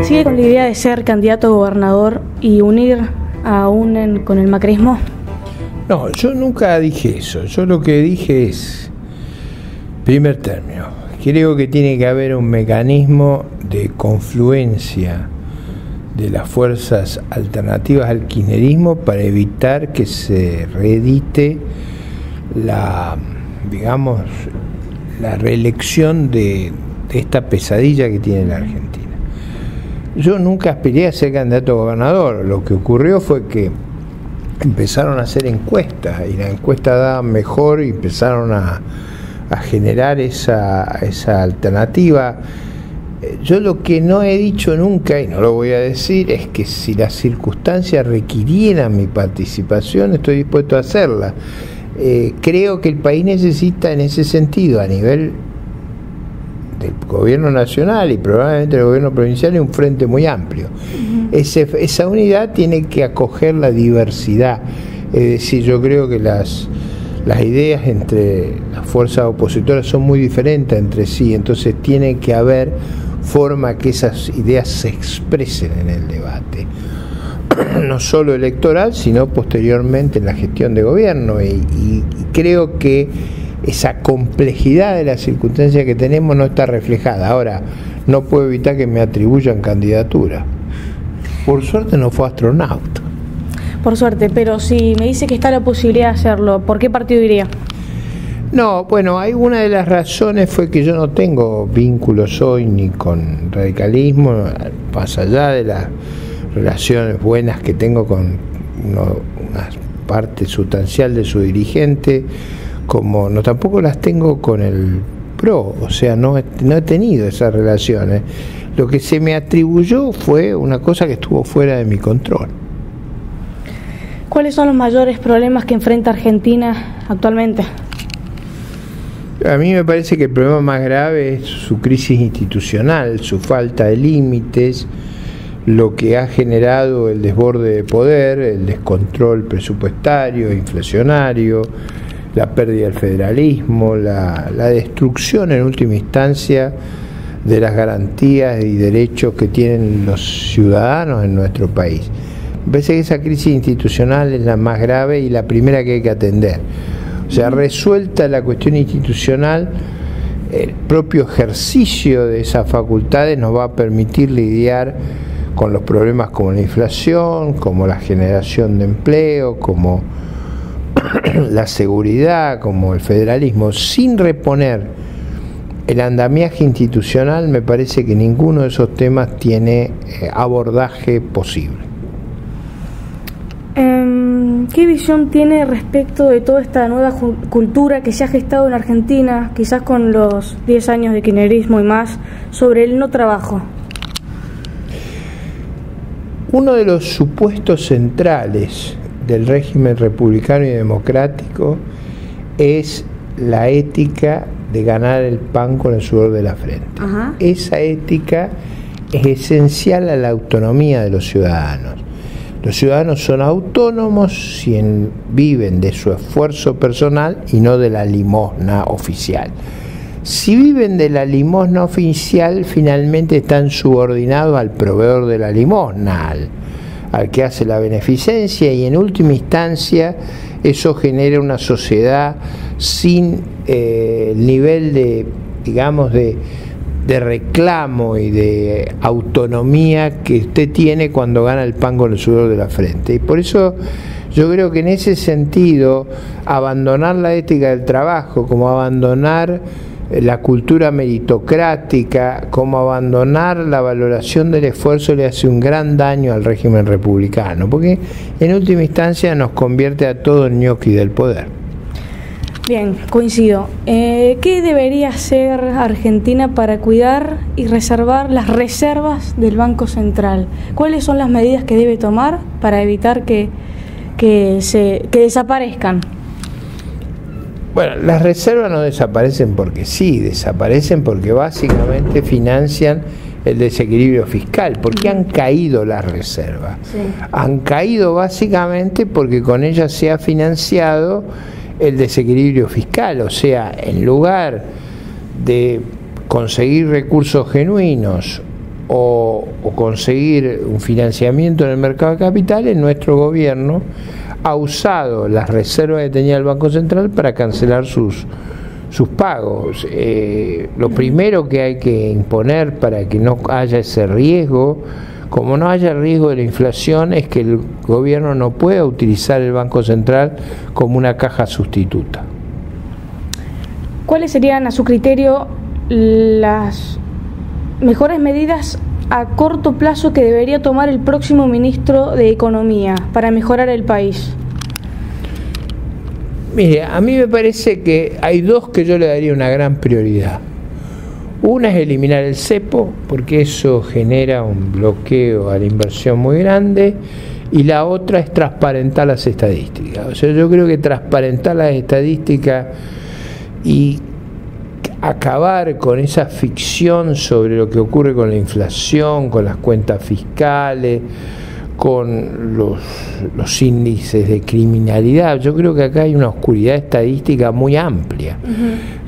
¿Sigue con la idea de ser candidato a gobernador y unir aún con el macrismo? No, yo nunca dije eso. Yo lo que dije es, primer término, creo que tiene que haber un mecanismo de confluencia de las fuerzas alternativas al kirchnerismo para evitar que se reedite la reelección de esta pesadilla que tiene la Argentina. Yo nunca aspiré a ser candidato a gobernador. Lo que ocurrió fue que empezaron a hacer encuestas y la encuesta daba mejor y empezaron a generar esa alternativa. Yo lo que no he dicho nunca, y no lo voy a decir, es que si las circunstancias requirieran mi participación, estoy dispuesto a hacerla. Creo que el país necesita en ese sentido, a nivel del gobierno nacional y probablemente del gobierno provincial, un frente muy amplio. Esa unidad tiene que acoger la diversidad. Es decir, yo creo que las ideas entre las fuerzas opositoras son muy diferentes entre sí, entonces tiene que haber forma que esas ideas se expresen en el debate, no solo electoral, sino posteriormente en la gestión de gobierno, y creo que esa complejidad de las circunstancias que tenemos no está reflejada. Ahora, no puedo evitar que me atribuyan candidatura. Por suerte no fue astronauta. Por suerte, pero si me dice que está la posibilidad de hacerlo, ¿por qué partido iría? No, bueno, hay una de las razones fue que yo no tengo vínculos hoy ni con radicalismo, más allá de las relaciones buenas que tengo con una parte sustancial de su dirigente, como no tampoco las tengo con el PRO, o sea, no he tenido esas relaciones. Lo que se me atribuyó fue una cosa que estuvo fuera de mi control. ¿Cuáles son los mayores problemas que enfrenta Argentina actualmente? A mí me parece que el problema más grave es su crisis institucional, su falta de límites, lo que ha generado el desborde de poder, el descontrol presupuestario, inflacionario, la pérdida del federalismo, la destrucción en última instancia de las garantías y derechos que tienen los ciudadanos en nuestro país. Me parece que esa crisis institucional es la más grave y la primera que hay que atender. O sea, resuelta la cuestión institucional, el propio ejercicio de esas facultades nos va a permitir lidiar con los problemas como la inflación, como la generación de empleo, como la seguridad, como el federalismo. Sin reponer el andamiaje institucional, me parece que ninguno de esos temas tiene abordaje posible. ¿Qué visión tiene respecto de toda esta nueva cultura que se ha gestado en Argentina, quizás con los 10 años de kirchnerismo y más, sobre el no trabajo? Uno de los supuestos centrales del régimen republicano y democrático es la ética de ganar el pan con el sudor de la frente. Ajá. Esa ética es esencial a la autonomía de los ciudadanos. Los ciudadanos son autónomos si viven de su esfuerzo personal y no de la limosna oficial. Si viven de la limosna oficial, finalmente están subordinados al proveedor de la limosna, al que hace la beneficencia, y en última instancia eso genera una sociedad sin el nivel de, digamos, de reclamo y de autonomía que usted tiene cuando gana el pan con el sudor de la frente. Y por eso yo creo que en ese sentido abandonar la ética del trabajo, como abandonar la cultura meritocrática, como abandonar la valoración del esfuerzo, le hace un gran daño al régimen republicano, porque en última instancia nos convierte a todos en ñoqui del poder. Bien, coincido. ¿Qué debería hacer Argentina para cuidar y reservar las reservas del Banco Central? ¿Cuáles son las medidas que debe tomar para evitar que desaparezcan? Bueno, las reservas no desaparecen porque sí, desaparecen porque básicamente financian el desequilibrio fiscal. ¿Por qué han caído las reservas? Sí. Han caído básicamente porque con ellas se ha financiado el desequilibrio fiscal, o sea, en lugar de conseguir recursos genuinos o conseguir un financiamiento en el mercado de capitales, nuestro gobierno ha usado las reservas que tenía el Banco Central para cancelar sus pagos. Lo primero que hay que imponer para que no haya ese riesgo, como no haya riesgo de la inflación, es que el gobierno no pueda utilizar el Banco Central como una caja sustituta. ¿Cuáles serían, a su criterio, las mejores medidas a corto plazo que debería tomar el próximo ministro de Economía para mejorar el país? Mire, a mí me parece que hay dos que yo le daría una gran prioridad. Una es eliminar el cepo, porque eso genera un bloqueo a la inversión muy grande, y la otra es transparentar las estadísticas. O sea, yo creo que transparentar las estadísticas y acabar con esa ficción sobre lo que ocurre con la inflación, con las cuentas fiscales, con los índices de criminalidad. Yo creo que acá hay una oscuridad estadística muy amplia.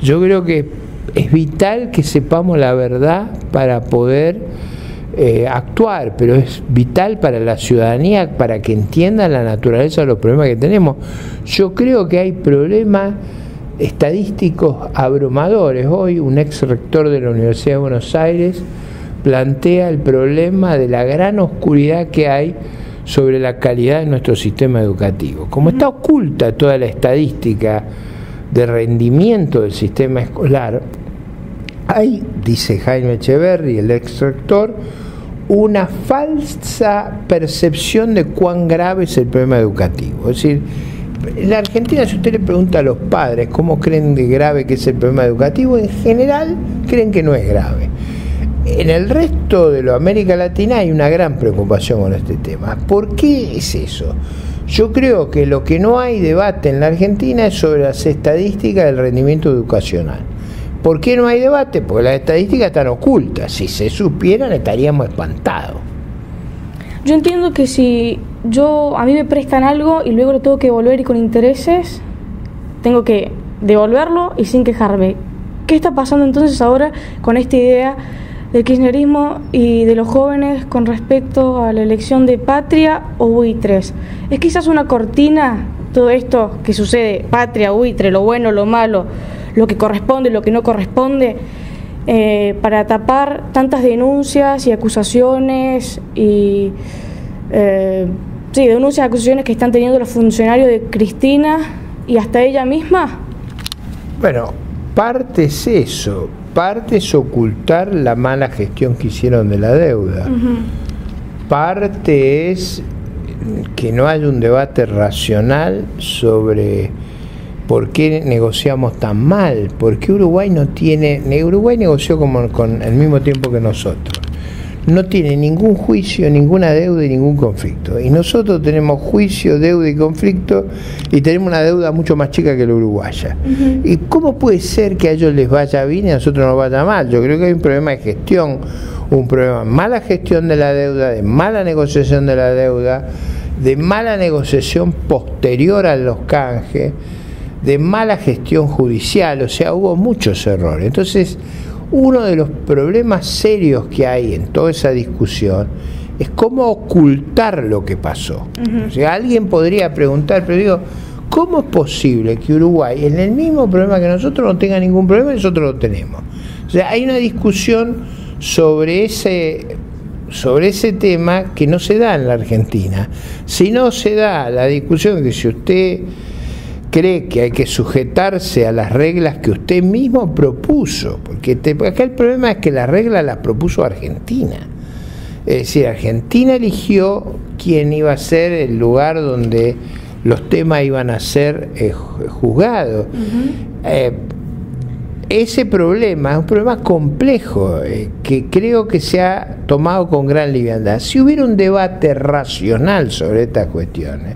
Yo creo que es vital que sepamos la verdad para poder actuar, pero es vital para la ciudadanía, para que entiendan la naturaleza de los problemas que tenemos. Yo creo que hay problemas estadísticos abrumadores. Hoy un ex rector de la Universidad de Buenos Aires plantea el problema de la gran oscuridad que hay sobre la calidad de nuestro sistema educativo. Como está oculta toda la estadística de rendimiento del sistema escolar, hay, dice Jaime Echeverri, el ex rector, una falsa percepción de cuán grave es el problema educativo. Es decir, en la Argentina, si usted le pregunta a los padres cómo creen de grave que es el problema educativo, en general creen que no es grave. En el resto de América Latina hay una gran preocupación con este tema. ¿Por qué es eso? Yo creo que lo que no hay debate en la Argentina es sobre las estadísticas del rendimiento educacional. ¿Por qué no hay debate? Porque las estadísticas están ocultas. Si se supieran, estaríamos espantados. Yo entiendo que si a mí me prestan algo y luego lo tengo que devolver y con intereses, tengo que devolverlo y sin quejarme. ¿Qué está pasando entonces ahora con esta idea del kirchnerismo y de los jóvenes con respecto a la elección de patria o buitres? ¿Es quizás una cortina todo esto que sucede, patria, buitre, lo bueno, lo malo, lo que corresponde, lo que no corresponde, para tapar tantas denuncias y acusaciones y denuncias y acusaciones que están teniendo los funcionarios de Cristina y hasta ella misma? Bueno, parte es eso, parte es ocultar la mala gestión que hicieron de la deuda. Parte es que no hay un debate racional sobre por qué negociamos tan mal, por qué Uruguay negoció como con el mismo tiempo que nosotros. No tiene ningún juicio, ninguna deuda y ningún conflicto. Y nosotros tenemos juicio, deuda y conflicto, y tenemos una deuda mucho más chica que la uruguaya. ¿Y cómo puede ser que a ellos les vaya bien y a nosotros nos vaya mal? Yo creo que hay un problema de gestión, un problema de mala gestión de la deuda, de mala negociación de la deuda, de mala negociación posterior a los canjes, de mala gestión judicial. O sea, hubo muchos errores. Entonces, uno de los problemas serios que hay en toda esa discusión es cómo ocultar lo que pasó. O sea, alguien podría preguntar, pero digo, ¿cómo es posible que Uruguay, en el mismo problema que nosotros, no tenga ningún problema y nosotros lo tenemos? O sea, hay una discusión sobre ese tema que no se da en la Argentina. Si no se da la discusión que si usted cree que hay que sujetarse a las reglas que usted mismo propuso, porque acá el problema es que las reglas las propuso Argentina. Es decir, Argentina eligió quién iba a ser el lugar donde los temas iban a ser juzgados. Ese problema es un problema complejo, que creo que se ha tomado con gran liviandad. Si hubiera un debate racional sobre estas cuestiones,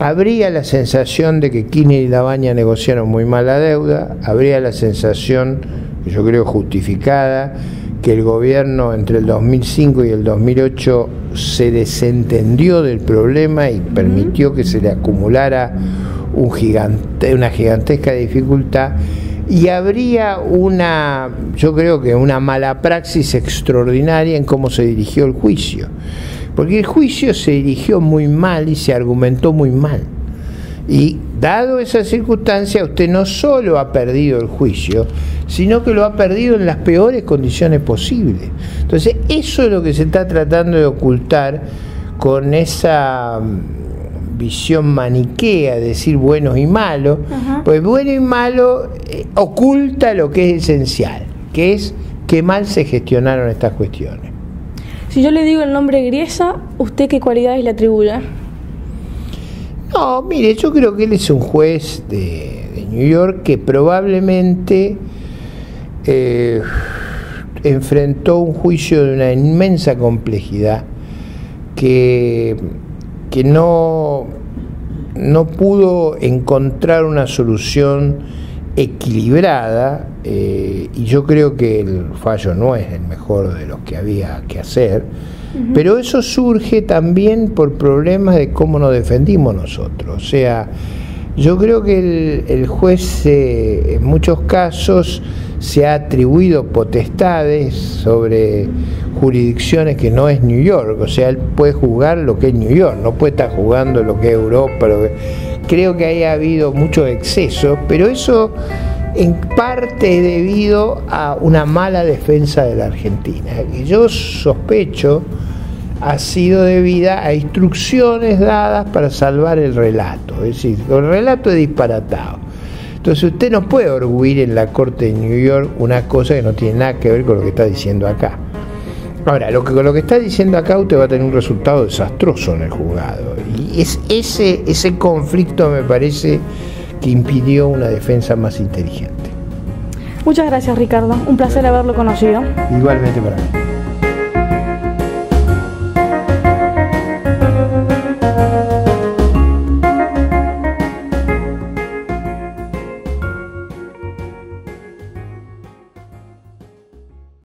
habría la sensación de que Kirchner y Labaña negociaron muy mal la deuda, habría la sensación, yo creo justificada, que el gobierno entre el 2005 y el 2008 se desentendió del problema y permitió que se le acumulara una gigantesca dificultad. y habría yo creo que una mala praxis extraordinaria en cómo se dirigió el juicio, porque el juicio se dirigió muy mal y se argumentó muy mal, y dado esa circunstancia usted no solo ha perdido el juicio, sino que lo ha perdido en las peores condiciones posibles. Entonces eso es lo que se está tratando de ocultar con esa visión maniquea, decir buenos y malos. Pues bueno y malo oculta lo que es esencial, que es que mal se gestionaron estas cuestiones. Si yo le digo el nombre Griesa, ¿usted qué cualidades le atribuye? No, mire, yo creo que él es un juez de New York que probablemente enfrentó un juicio de una inmensa complejidad que no pudo encontrar una solución equilibrada, y yo creo que el fallo no es el mejor de los que había que hacer. Pero eso surge también por problemas de cómo nos defendimos nosotros. O sea, yo creo que el juez en muchos casos se ha atribuido potestades sobre jurisdicciones que no es New York. O sea, él puede juzgar lo que es New York, no puede estar jugando lo que es Europa. Creo que haya habido mucho exceso, pero eso en parte es debido a una mala defensa de la Argentina, que yo sospecho ha sido debida a instrucciones dadas para salvar el relato. Es decir, el relato es disparatado. Entonces usted no puede arguir en la Corte de New York una cosa que no tiene nada que ver con lo que está diciendo acá. Ahora, con lo que está diciendo acá usted va a tener un resultado desastroso en el juzgado. Y ese conflicto me parece que impidió una defensa más inteligente. Muchas gracias, Ricardo. Un placer haberlo conocido. Igualmente para mí.